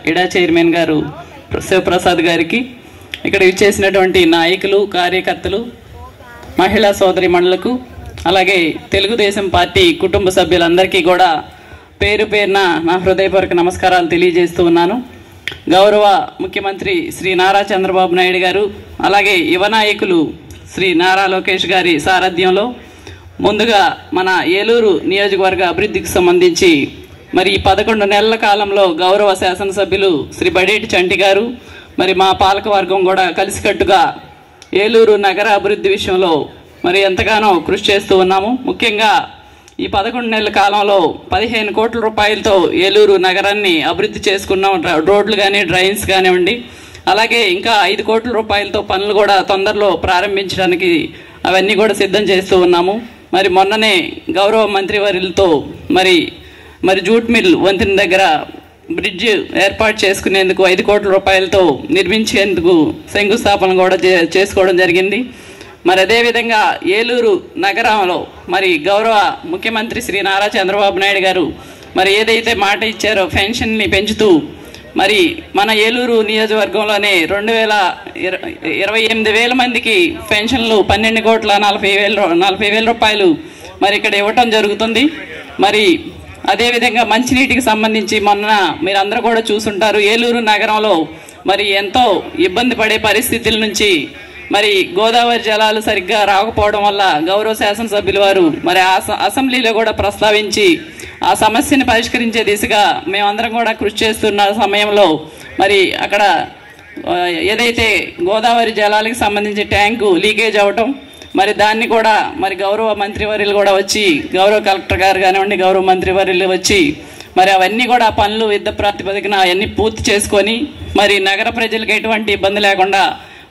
ఇడా చైర్మన్ గారు శివప్రసాద్ గారికి, ఇక్కడ ఇచ్చేసినటువంటి నాయకులు, కార్యకర్తలు, మహిళా సోదరి మండలకు, అలాగే తెలుగుదేశం పార్టీ కుటుంబ సభ్యులందరికీ కూడా పేరు పేరున నా హృదయపూర్వక నమస్కారాలు తెలియజేస్తూ ఉన్నాను. గౌరవ ముఖ్యమంత్రి శ్రీ నారా చంద్రబాబు నాయుడు గారు, అలాగే యువ నాయకులు శ్రీ నారా లోకేష్ గారి సారథ్యంలో ముందుగా మన ఏలూరు నియోజకవర్గ అభివృద్ధికి సంబంధించి మరి 11 నెలల కాలంలో గౌరవ శాసనసభ్యులు శ్రీ బడేటి చంటి గారు, మరి మా పాలకవర్గం కూడా కలిసికట్టుగా ఏలూరు నగర అభివృద్ధి విషయంలో మరి ఎంతగానో కృషి చేస్తూ ఉన్నాము. ముఖ్యంగా ఈ 11 నెలల కాలంలో 15 కోట్ల రూపాయలతో ఏలూరు నగరాన్ని అభివృద్ధి చేసుకున్నాం. రోడ్లు కానీ, డ్రైన్స్ కానివ్వండి, అలాగే ఇంకా 5 కోట్ల రూపాయలతో పనులు కూడా తొందరలో ప్రారంభించడానికి అవన్నీ కూడా సిద్ధం చేస్తూ ఉన్నాము. మరి మొన్ననే గౌరవ మంత్రివర్యులతో మరి జూట్ మిల్ వంతెన దగ్గర బ్రిడ్జ్ ఏర్పాటు చేసుకునేందుకు 5 కోట్ల రూపాయలతో నిర్మించేందుకు శంకుస్థాపన కూడా చేసుకోవడం జరిగింది. మరి అదేవిధంగా ఏలూరు నగరంలో మరి గౌరవ ముఖ్యమంత్రి శ్రీ నారా చంద్రబాబు నాయుడు గారు మరి ఏదైతే మాట ఇచ్చారో పెన్షన్ని పెంచుతూ మరి మన ఏలూరు నియోజకవర్గంలోనే 28,000 మందికి పెన్షన్లు 12,40,000 రూపాయలు మరి ఇక్కడ ఇవ్వటం జరుగుతుంది. మరి అదేవిధంగా మంచినీటికి సంబంధించి మొన్న మీరందరూ కూడా చూసుంటారు. ఏలూరు నగరంలో మరి ఎంతో ఇబ్బంది పడే పరిస్థితుల నుంచి మరి గోదావరి జలాలు సరిగ్గా రాకపోవడం వల్ల గౌరవ శాసనసభ్యుల వారు మరి అసెంబ్లీలో కూడా ప్రస్తావించి ఆ సమస్యని పరిష్కరించే దిశగా మేమందరం కూడా కృషి చేస్తున్న సమయంలో మరి అక్కడ ఏదైతే గోదావరి జలాలకు సంబంధించి ట్యాంకు లీకేజ్ అవ్వటం, మరి దాన్ని కూడా మరి గౌరవ మంత్రివర్యులు కూడా వచ్చి, గౌరవ కలెక్టర్ గారు కానివ్వండి, గౌరవ మంత్రివర్యులు వచ్చి మరి అవన్నీ కూడా పనులు యుద్ధ ప్రాతిపదికన అవన్నీ పూర్తి చేసుకొని మరి నగర ప్రజలకు ఎటువంటి ఇబ్బంది లేకుండా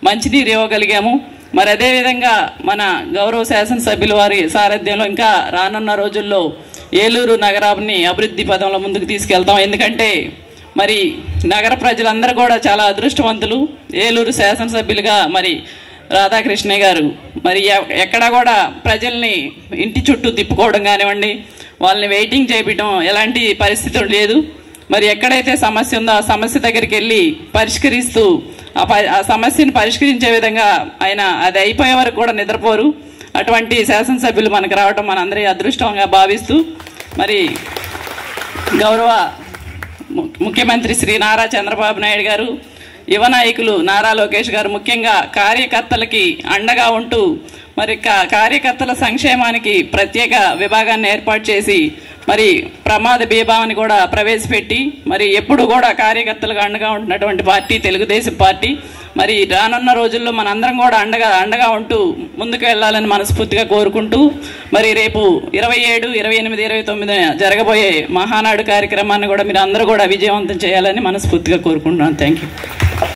మంచినీరు ఇవ్వగలిగాము. మరి అదేవిధంగా మన గౌరవ శాసనసభ్యుల వారి సారథ్యంలో ఇంకా రానున్న రోజుల్లో ఏలూరు నగరాన్ని అభివృద్ధి పదంలో ముందుకు తీసుకెళ్తాం. ఎందుకంటే మరి నగర ప్రజలందరూ కూడా చాలా అదృష్టవంతులు. ఏలూరు శాసనసభ్యులుగా మరి రాధాకృష్ణయ్య గారు మరి ఎక్కడా కూడా ప్రజల్ని ఇంటి చుట్టూ తిప్పుకోవడం కానివ్వండి, వాళ్ళని వెయిటింగ్ చేయడం ఎలాంటి పరిస్థితులు లేదు. మరి ఎక్కడైతే సమస్య ఉందో ఆ సమస్య దగ్గరికి వెళ్ళి పరిష్కరిస్తూ ఆ సమస్యను పరిష్కరించే విధంగా ఆయన అది అయిపోయే వరకు కూడా నిద్రపోరు. అటువంటి శాసనసభ్యులు మనకు రావడం మనందరి అదృష్టంగా భావిస్తూ మరి గౌరవ ముఖ్యమంత్రి శ్రీ నారా చంద్రబాబు నాయుడు గారు, యువ నాయకులు నారా లోకేష్ గారు ముఖ్యంగా కార్యకర్తలకి అండగా ఉంటూ మరి కార్యకర్తల సంక్షేమానికి ప్రత్యేక విభాగాన్ని ఏర్పాటు చేసి మరి ప్రమాద బీమాని కూడా ప్రవేశపెట్టి మరి ఎప్పుడు కూడా కార్యకర్తలకు అండగా ఉంటున్నటువంటి పార్టీ తెలుగుదేశం పార్టీ. మరి రానున్న రోజుల్లో మనందరం కూడా అండగా ఉంటూ ముందుకు వెళ్ళాలని మనస్ఫూర్తిగా కోరుకుంటూ మరి రేపు 27, 28, 29 జరగబోయే మహానాడు కార్యక్రమాన్ని కూడా మీరు అందరూ కూడా విజయవంతం చేయాలని మనస్ఫూర్తిగా కోరుకుంటున్నాను. Thank you.